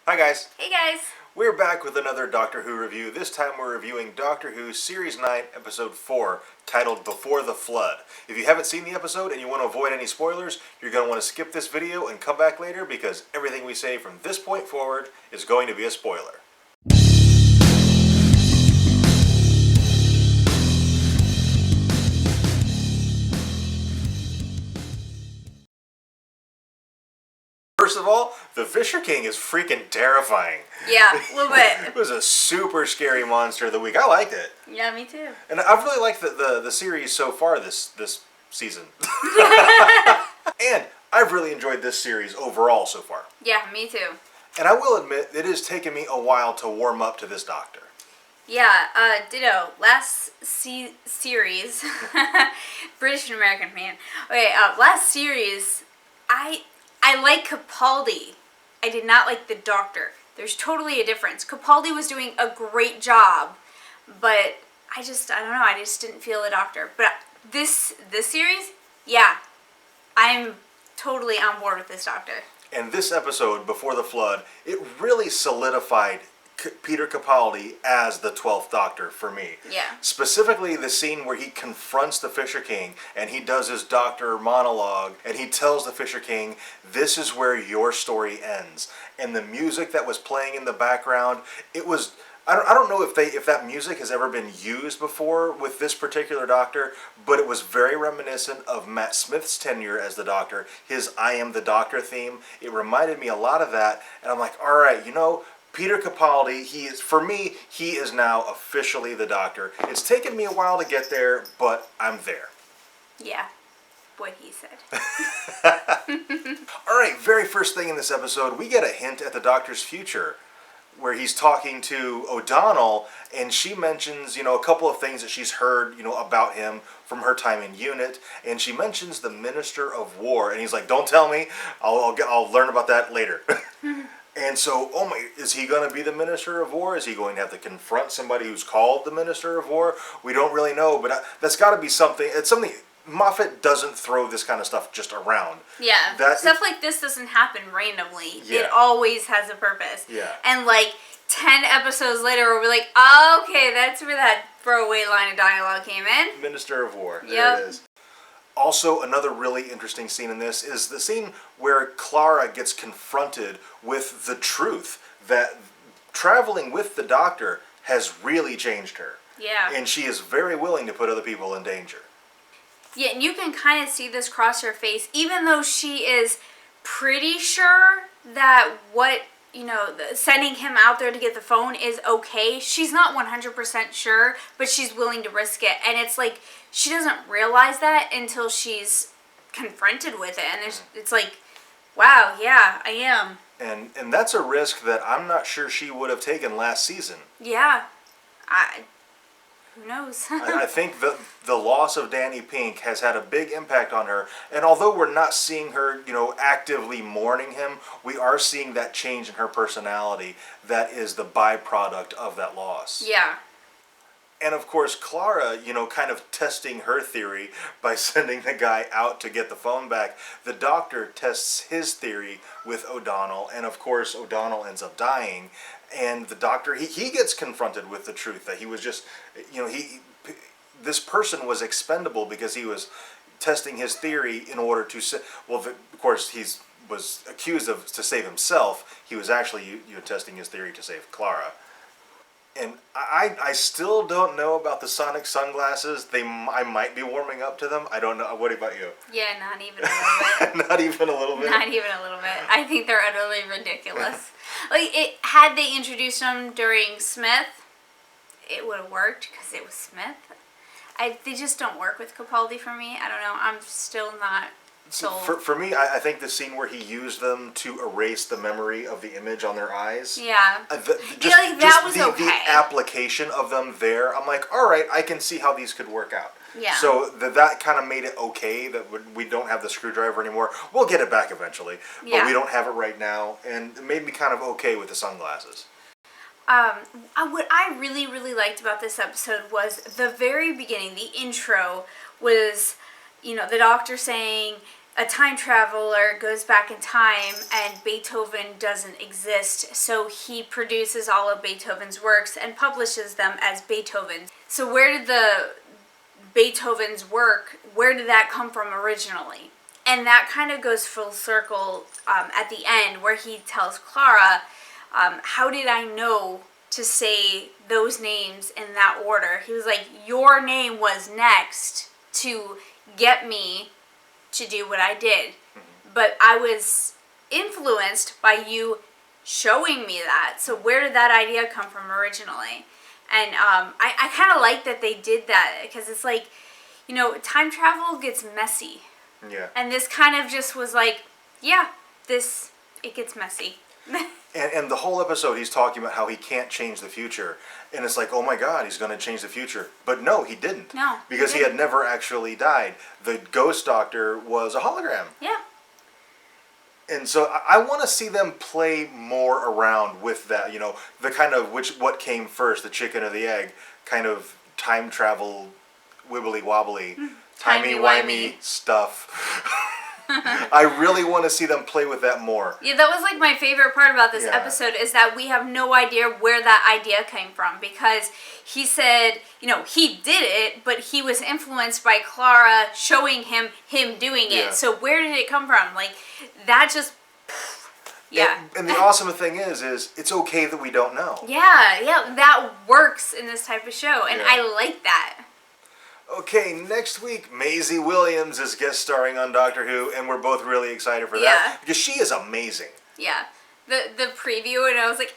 Hi guys. Hey guys. We're back with another Doctor Who review. This time we're reviewing Doctor Who Series 9, Episode 4, titled Before the Flood. If you haven't seen the episode and you want to avoid any spoilers, you're going to want to skip this video and come back later because everything we say from this point forward is going to be a spoiler. First of all, the Fisher King is freaking terrifying. Yeah, a little bit. It was a super scary monster of the week. I liked it. Yeah, me too. And I've really liked the series so far this season. And I've really enjoyed this series overall so far. Yeah, me too. And I will admit, it has taken me a while to warm up to this Doctor. Yeah, ditto. Last series, British and American man. Okay, last series, I like Capaldi. I did not like the Doctor. There's totally a difference. Capaldi was doing a great job, but I don't know, I just didn't feel the Doctor. But this series, yeah, I'm totally on board with this Doctor. And this episode, Before the Flood, it really solidified Peter Capaldi as the 12th Doctor for me. Yeah. Specifically the scene where he confronts the Fisher King and he does his Doctor monologue and he tells the Fisher King, this is where your story ends. And the music that was playing in the background, it was... I don't know if that music has ever been used before with this particular Doctor, but it was very reminiscent of Matt Smith's tenure as the Doctor, his I Am the Doctor theme. It reminded me a lot of that, and I'm like, all right, you know, Peter Capaldi, for me, he is now officially the Doctor. It's taken me a while to get there, but I'm there. Yeah, what he said. All right, very first thing in this episode, we get a hint at the Doctor's future, where he's talking to O'Donnell, and she mentions, a couple of things that she's heard, about him from her time in UNIT, and she mentions the Minister of War, and he's like, don't tell me, I'll learn about that later. And so, is he going to be the Minister of War? Is he going to have to confront somebody who's called the Minister of War? We don't really know, but that's got to be something. It's something... Moffat doesn't throw this kind of stuff just around. Yeah, stuff like this doesn't happen randomly. Yeah. It always has a purpose. Yeah. And 10 episodes later, we'll be like, oh, okay, that's where that throwaway line of dialogue came in. Minister of War. There Yep. it is. Also, another really interesting scene in this is the scene where Clara gets confronted with the truth that traveling with the Doctor has really changed her. Yeah. And she is very willing to put other people in danger. Yeah, and you can kind of see this cross her face, even though she is pretty sure that sending him out there to get the phone is okay. She's not 100% sure, but she's willing to risk it. And it's like, she doesn't realize that until she's confronted with it. And it's like, wow, yeah, I am. And that's a risk that I'm not sure she would have taken last season. Yeah. Who knows? I think the loss of Danny Pink has had a big impact on her. And although we're not seeing her, actively mourning him, we are seeing that change in her personality that is the byproduct of that loss. Yeah. And of course, Clara, kind of testing her theory by sending the guy out to get the phone back. The Doctor tests his theory with O'Donnell, and of course, O'Donnell ends up dying. And the Doctor, he gets confronted with the truth that he was just, this person was expendable because he was testing his theory in order to, of course, he was accused of to save himself. He was actually testing his theory to save Clara. And I still don't know about the sonic sunglasses. I might be warming up to them. I don't know. What about you? Yeah, not even a little bit. Not even a little bit? Not even a little bit. I think they're utterly ridiculous. Had they introduced them during Smith, it would have worked because it was Smith. They just don't work with Capaldi for me. I don't know. I'm still not sold. For me, I think the scene where he used them to erase the memory of the image on their eyes. Yeah. That was the, okay. The application of them there, I'm like, all right, I can see how these could work out. Yeah. So that kind of made it okay that we don't have the screwdriver anymore. We'll get it back eventually, but we don't have it right now, and it made me kind of okay with the sunglasses. What I really, really liked about this episode was the very beginning, the intro was, the Doctor saying, a time traveler goes back in time and Beethoven doesn't exist, so he produces all of Beethoven's works and publishes them as Beethoven. So where did the Beethoven's work, where did that come from originally? And that kind of goes full circle at the end where he tells Clara, how did I know to say those names in that order? He was like, your name was next to get me to do what I did. But I was influenced by you showing me that. So where did that idea come from originally? And I kind of like that they did that, because it's like, you know, time travel gets messy. Yeah. And this kind of just was like, yeah, it gets messy. And the whole episode, he's talking about how he can't change the future. And it's like, oh my God, he's going to change the future. But no, he didn't. No. Because he had never actually died. The ghost doctor was a hologram. Yeah. And so I want to see them play more around with that, you know, the kind of what came first, the chicken or the egg, kind of time travel, wibbly wobbly, timey-wimey stuff. I really want to see them play with that more. Yeah, that was like my favorite part about this Yeah. episode, is that we have no idea where that idea came from, because he said, you know, he did it, but he was influenced by Clara showing him doing it. Yeah. So where did it come from? Like, that just, yeah. And the awesome thing is it's okay that we don't know. Yeah, that works in this type of show, and Yeah. I like that. Okay, next week, Maisie Williams is guest starring on Doctor Who, and we're both really excited for Yeah. that, because she is amazing. Yeah. The preview, and I was like,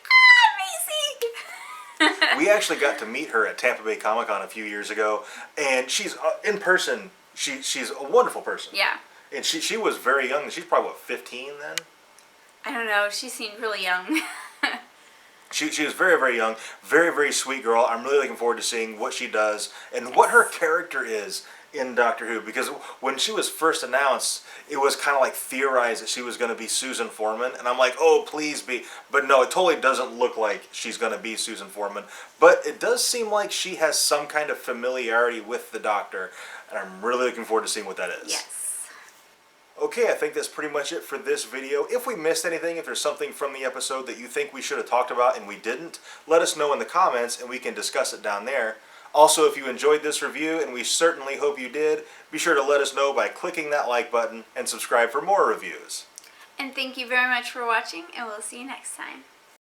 Maisie! We actually got to meet her at Tampa Bay Comic-Con a few years ago, and she's, in person, she's a wonderful person. Yeah. And she was very young. She's probably, 15 then? I don't know, she seemed really young. She was very, very young, very, very sweet girl. I'm really looking forward to seeing what she does and what her character is in Doctor Who. Because when she was first announced, it was kind of like theorized that she was going to be Susan Foreman. And I'm like, oh, please be. But no, it totally doesn't look like she's going to be Susan Foreman. But it does seem like she has some kind of familiarity with the Doctor. And I'm really looking forward to seeing what that is. Yes. Okay, I think that's pretty much it for this video. If we missed anything, if there's something from the episode that you think we should have talked about and we didn't, let us know in the comments and we can discuss it down there. Also, if you enjoyed this review, and we certainly hope you did, be sure to let us know by clicking that like button and subscribe for more reviews. And thank you very much for watching, and we'll see you next time.